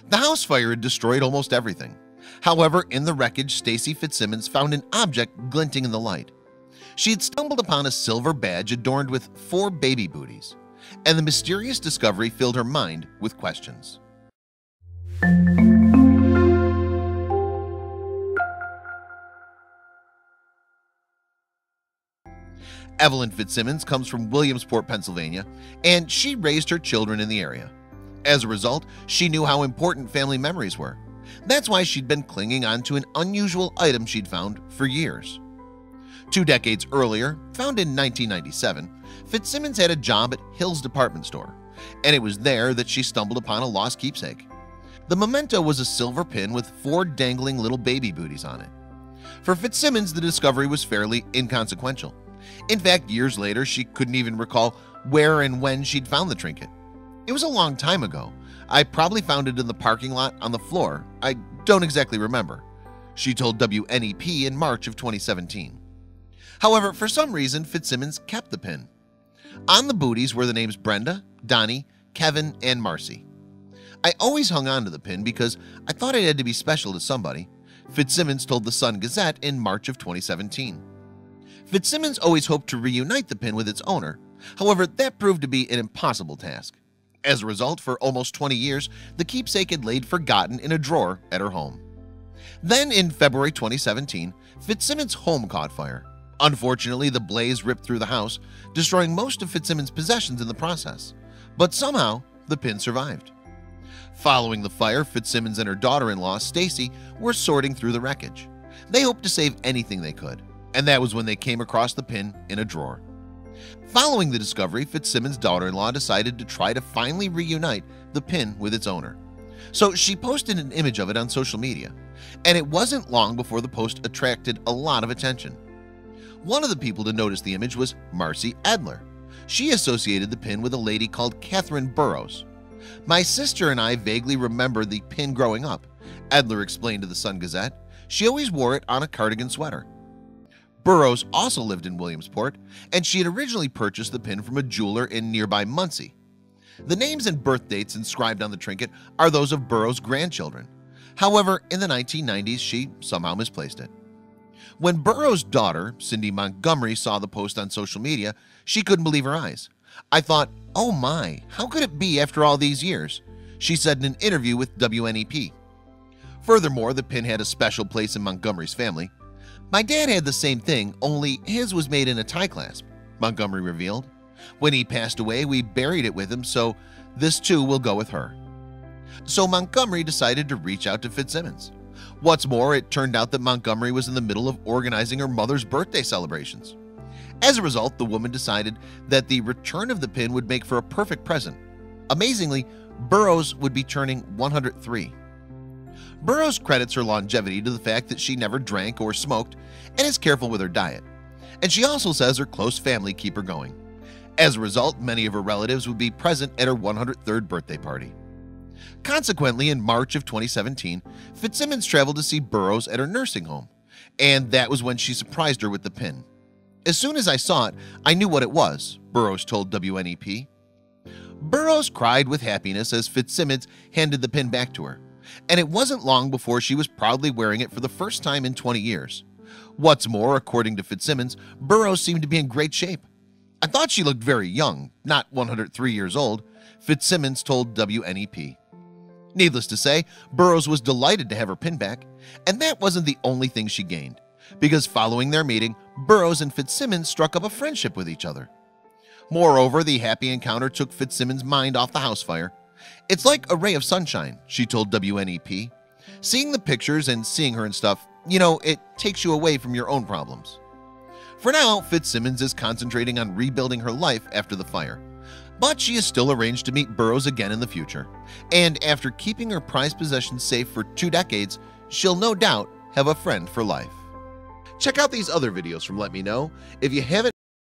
The house fire had destroyed almost everything. However, in the wreckage, Stacey Fitzsimmons found an object glinting in the light. She had stumbled upon a silver badge adorned with 4 baby booties, and the mysterious discovery filled her mind with questions. Evelyn Fitzsimmons comes from Williamsport, Pennsylvania, and she raised her children in the area. As a result, she knew how important family memories were. That's why she'd been clinging on to an unusual item she'd found for years. 2 decades earlier, found in 1997, Fitzsimmons had a job at Hill's department store, and it was there that she stumbled upon a lost keepsake. The memento was a silver pin with 4 dangling little baby booties on it. For Fitzsimmons, the discovery was fairly inconsequential. In fact, years later, she couldn't even recall where and when she'd found the trinket. It was a long time ago. I probably found it in the parking lot on the floor. I don't exactly remember, she told WNEP in March of 2017. However, for some reason, Fitzsimmons kept the pin. On the booties were the names Brenda, Donnie, Kevin, and Marcy. I always hung on to the pin because I thought it had to be special to somebody, Fitzsimmons told the Sun-Gazette in March of 2017. Fitzsimmons always hoped to reunite the pin with its owner. However, that proved to be an impossible task. As a result, for almost 20 years, the keepsake had laid forgotten in a drawer at her home. Then in February 2017, Fitzsimmons' home caught fire. Unfortunately, the blaze ripped through the house, destroying most of Fitzsimmons' possessions in the process. But somehow, the pin survived. Following the fire, Fitzsimmons and her daughter-in-law, Stacey, were sorting through the wreckage. They hoped to save anything they could, and that was when they came across the pin in a drawer. Following the discovery, Fitzsimmons' daughter-in-law decided to try to finally reunite the pin with its owner. So she posted an image of it on social media, and it wasn't long before the post attracted a lot of attention. One of the people to notice the image was Marcy Adler. She associated the pin with a lady called Catherine Burroughs. "My sister and I vaguely remember the pin growing up," Adler explained to the Sun-Gazette. "She always wore it on a cardigan sweater." Burroughs also lived in Williamsport, and she had originally purchased the pin from a jeweler in nearby Muncie. The names and birth dates inscribed on the trinket are those of Burroughs' grandchildren. However, in the 1990s, she somehow misplaced it. When Burroughs' daughter, Cindy Montgomery, saw the post on social media, she couldn't believe her eyes. "I thought, oh my, how could it be after all these years?" she said in an interview with WNEP. Furthermore, the pin had a special place in Montgomery's family. "My dad had the same thing, only his was made in a tie clasp," Montgomery revealed. "When he passed away, we buried it with him, so this too will go with her." So Montgomery decided to reach out to Fitzsimmons. What's more, it turned out that Montgomery was in the middle of organizing her mother's birthday celebrations. As a result, the woman decided that the return of the pin would make for a perfect present. Amazingly, Burroughs would be turning 103. Burroughs credits her longevity to the fact that she never drank or smoked and is careful with her diet. And she also says her close family keep her going. As a result, many of her relatives would be present at her 103rd birthday party. Consequently, in March of 2017, Fitzsimmons traveled to see Burroughs at her nursing home, and that was when she surprised her with the pin. "As soon as I saw it, I knew what it was," Burroughs told WNEP. Burroughs cried with happiness as Fitzsimmons handed the pin back to her, and it wasn't long before she was proudly wearing it for the first time in 20 years. What's more, according to Fitzsimmons, Burroughs seemed to be in great shape. "I thought she looked very young, not 103 years old," Fitzsimmons told WNEP. Needless to say, Burroughs was delighted to have her pin back, and that wasn't the only thing she gained, because following their meeting, Burroughs and Fitzsimmons struck up a friendship with each other. Moreover, the happy encounter took Fitzsimmons' mind off the house fire. "It's like a ray of sunshine," she told WNEP. "Seeing the pictures and seeing her and stuff, you know, it takes you away from your own problems." For now, Fitzsimmons is concentrating on rebuilding her life after the fire. But she is still arranged to meet Burroughs again in the future. And after keeping her prized possessions safe for 2 decades, she'll no doubt have a friend for life. Check out these other videos from Let Me Know. If you haven't